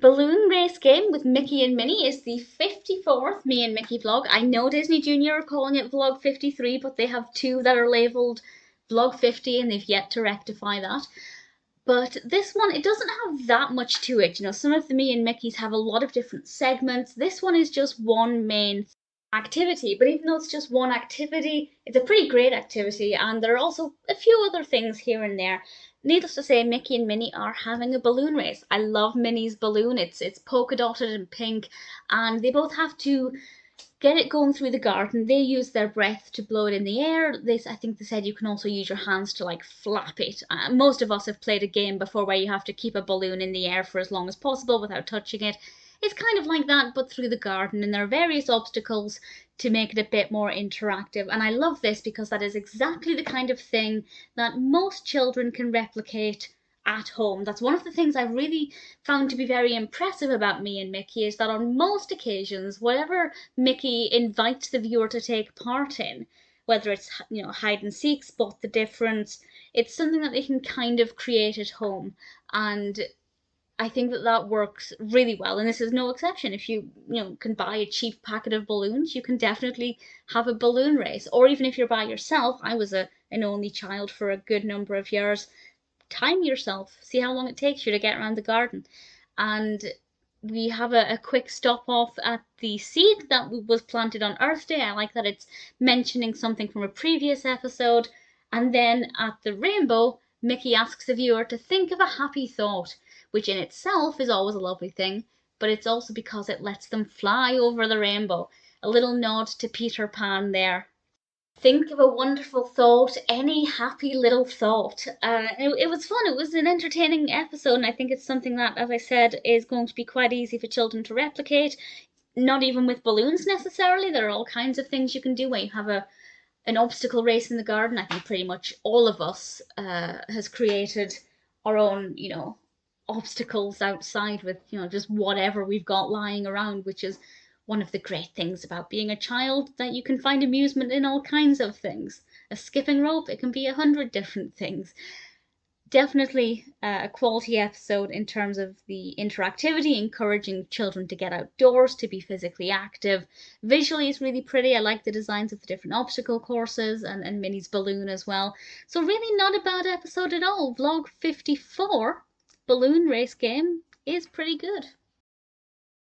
balloon race game with Mickey and Minnie is the 54th Me and Mickey vlog. I know Disney Junior are calling it vlog 53, but they have two that are labeled vlog 50 and they've yet to rectify that. But this one, it doesn't have that much to it. You know, some of the Me and Mickeys have a lot of different segments. This one is just one main activity, but even though it's just one activity, it's a pretty great activity, and there are also a few other things here and there. Needless to say, Mickey and Minnie are having a balloon race. I love Minnie's balloon. It's polka dotted and pink, and they both have to get it going through the garden. They use their breath to blow it in the air. I think they said you can also use your hands to like flap it. Most of us have played a game before where you have to keep a balloon in the air for as long as possible without touching it. It's kind of like that, but through the garden, and there are various obstacles to make it a bit more interactive. And I love this because that is exactly the kind of thing that most children can replicate at home. That's one of the things I really found to be very impressive about Me and Mickey is that on most occasions, whatever Mickey invites the viewer to take part in, whether it's hide and seek, spot the difference, it's something that they can kind of create at home. And I think that that works really well, and this is no exception. If you can buy a cheap packet of balloons, you can definitely have a balloon race. Or even if you're by yourself, I was an only child for a good number of years. Time yourself, see how long it takes you to get around the garden. And we have a quick stop off at the seed that was planted on Earth Day. I like that it's mentioning something from a previous episode. And then at the rainbow, Mickey asks the viewer to think of a happy thought, which in itself is always a lovely thing, but it's also because it lets them fly over the rainbow. A little nod to Peter Pan there. Think of a wonderful thought, any happy little thought. It was fun. It was an entertaining episode, and I think it's something that, as I said, is going to be quite easy for children to replicate. Not even with balloons necessarily. There are all kinds of things you can do where you have an obstacle race in the garden. I think pretty much all of us has created our own, obstacles outside with, just whatever we've got lying around, which is one of the great things about being a child, that you can find amusement in all kinds of things. A skipping rope, it can be 100 different things. Definitely a quality episode in terms of the interactivity, encouraging children to get outdoors, to be physically active. Visually, it's really pretty. I like the designs of the different obstacle courses and Minnie's balloon as well. So really not a bad episode at all. Vlog 54, balloon race game, is pretty good.